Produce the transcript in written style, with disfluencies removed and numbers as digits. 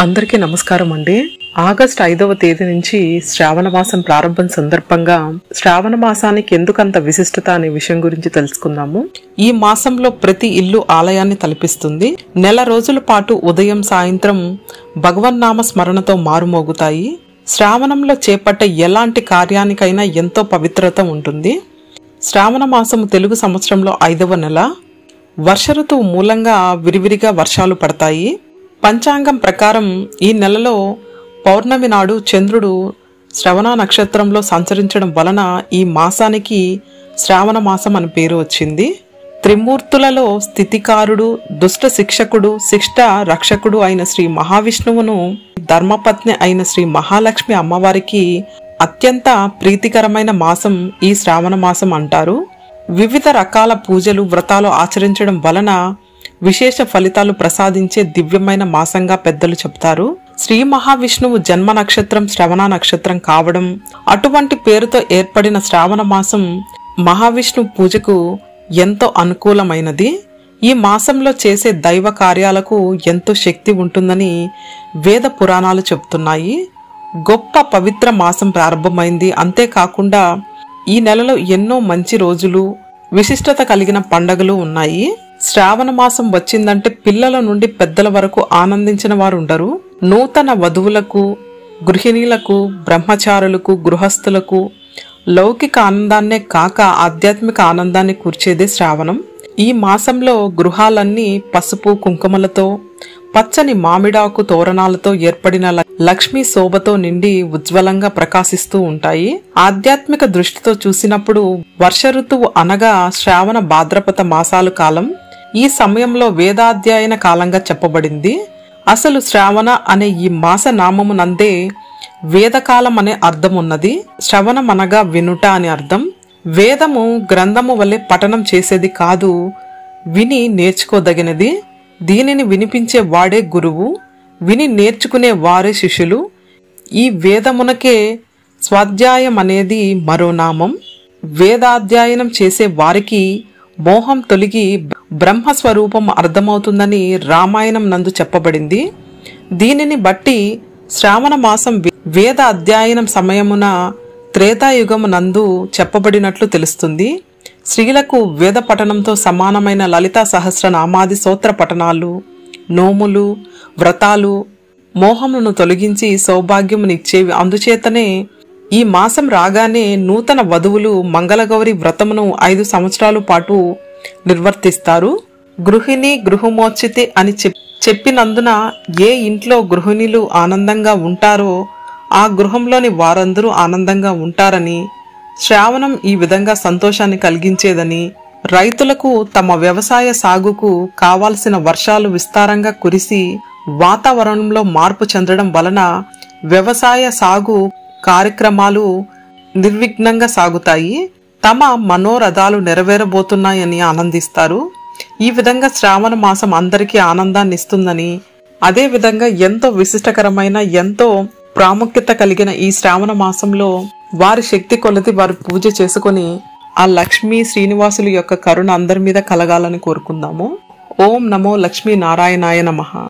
అందరికీ నమస్కారం అండి. ఆగస్టు 5వ తేదీ నుంచి శ్రావణ మాసం ప్రారంభం సందర్భంగా శ్రావణ మాసానికి ఎందుకంత విశిష్టత అనే విషయం గురించి తెలుసుకుందాము. ఈ మాసంలో ప్రతి ఇల్లు ఆలయాన్ని తలపిస్తుంది. నెల రోజుల పాటు ఉదయం సాయంత్రం భగవన్నామ స్మరణతో మారుమోగుతాయి. శ్రావణంలో చేపట్టే ఎలాంటి కార్యానికైనా ఎంతో పవిత్రత ఉంటుంది. శ్రావణ మాసము తెలుగు సంవత్సరంలో 5వ నెల. వర్ష ఋతువు మూలంగా విరివిరిగా వర్షాలు పడతాయి. పంచాంగం ప్రకారం ఈ నెలలో పౌర్ణమి నాడు చంద్రుడు శ్రవణ నక్షత్రంలో సంచరించడం వలన ఈ మాసానికి శ్రావణ మాసం అని పేరు వచ్చింది. త్రిమూర్తులలో స్థితికారుడు, దుష్ట శిక్షకుడు, శిష్ట రక్షకుడు అయిన శ్రీ మహావిష్ణువును ధర్మపత్ని అయిన శ్రీ మహాలక్ష్మి అమ్మవారికి అత్యంత ప్రీతికరమైన మాసం ఈ శ్రావణ మాసం అంటారు. వివిధ రకాల పూజలు, వ్రతాలు ఆచరించడం వలన విశేష ఫలితాలు ప్రసాదించే దివ్యమైన మాసంగా పెద్దలు చెప్తారు. శ్రీ మహావిష్ణువు జన్మ నక్షత్రం శ్రవణ నక్షత్రం కావడం, అటువంటి పేరుతో ఏర్పడిన శ్రావణ మాసం మహావిష్ణు పూజకు ఎంతో అనుకూలమైనది. ఈ మాసంలో చేసే దైవ కార్యాలకు ఎంతో శక్తి ఉంటుందని వేద పురాణాలు చెప్తున్నాయి. గొప్ప పవిత్ర మాసం ప్రారంభమైంది. అంతేకాకుండా ఈ నెలలో ఎన్నో మంచి రోజులు, విశిష్టత కలిగిన పండుగలు ఉన్నాయి. శ్రావణ మాసం వచ్చిందంటే పిల్లల నుండి పెద్దల వరకు ఆనందించిన వారు ఉండరు. నూతన వధువులకు, గృహిణీలకు, బ్రహ్మచారులకు, గృహస్థులకు లౌకిక ఆనందాన్నే కాక ఆధ్యాత్మిక ఆనందాన్ని కూర్చేదే శ్రావణం. ఈ మాసంలో గృహాలన్నీ పసుపు కుంకుమలతో, పచ్చని మామిడాకు తోరణాలతో ఏర్పడిన లక్ష్మీ శోభతో నిండి ఉజ్వలంగా ప్రకాశిస్తూ ఉంటాయి. ఆధ్యాత్మిక దృష్టితో చూసినప్పుడు వర్ష ఋతువు అనగా శ్రావణ భాద్రపద మాసాలు కాలం. ఈ సమయంలో వేదాధ్యాయన కాలంగా చెప్పబడింది. అసలు శ్రావణ అనే ఈ మాస నామము నందే వేదకాలం అనే అర్థం ఉన్నది. శ్రవణం అనగా వినుట అని అర్థం. వేదము గ్రంథము వల్లే పఠనం చేసేది కాదు, విని నేర్చుకోదగినది. దీనిని వినిపించే వాడే గురువు, విని నేర్చుకునే వారే శిష్యులు. ఈ వేదమునకే స్వాధ్యాయం అనేది మరో నామం. వేదాధ్యయనం చేసే వారికి మోహం తొలగి బ్రహ్మస్వరూపం అర్థమవుతుందని రామాయణం నందు చెప్పబడింది. దీనిని బట్టి శ్రావణ మాసం వేద అధ్యయనం సమయమున త్రేతాయుగము నందు చెప్పబడినట్లు తెలుస్తుంది. స్త్రీలకు వేద పఠనంతో సమానమైన లలితా సహస్రనామాది స్తోత్ర పఠనాలు, నోములు, వ్రతాలు మోహమును తొలగించి సౌభాగ్యమునిచ్చేవి. అందుచేతనే ఈ మాసం రాగానే నూతన వధువులు మంగళగౌరి వ్రతమును 5 సంవత్సరాల పాటు నిర్వర్తిస్తారు. గృహిణి గృహమోచితి అని చెప్పినందున ఏ ఇంట్లో గృహిణులు ఆనందంగా ఉంటారో ఆ గృహంలోని వారందరూ ఆనందంగా ఉంటారని, శ్రావణం ఈ విధంగా సంతోషాన్ని కలిగించేదని, రైతులకు తమ వ్యవసాయ సాగుకు కావాల్సిన వర్షాలు విస్తారంగా కురిసి వాతావరణంలో మార్పు చెందడం వలన వ్యవసాయ సాగు కార్యక్రమాలు నిర్విఘ్నంగా సాగుతాయి. తమ మనోరథాలు నెరవేరబోతున్నాయని ఆనందిస్తారు. ఈ విధంగా శ్రావణ మాసం అందరికీ ఆనందాన్ని ఇస్తుందని, అదే విధంగా ఎంతో విశిష్టకరమైన, ఎంతో ప్రాముఖ్యత కలిగిన ఈ శ్రావణ మాసంలో వారి శక్తి కొలది వారు పూజ చేసుకొని ఆ లక్ష్మీ శ్రీనివాసుల యొక్క కరుణ అందరి మీద కలగాలని కోరుకుందాము. ఓం నమో లక్ష్మీ నారాయణాయ నమః.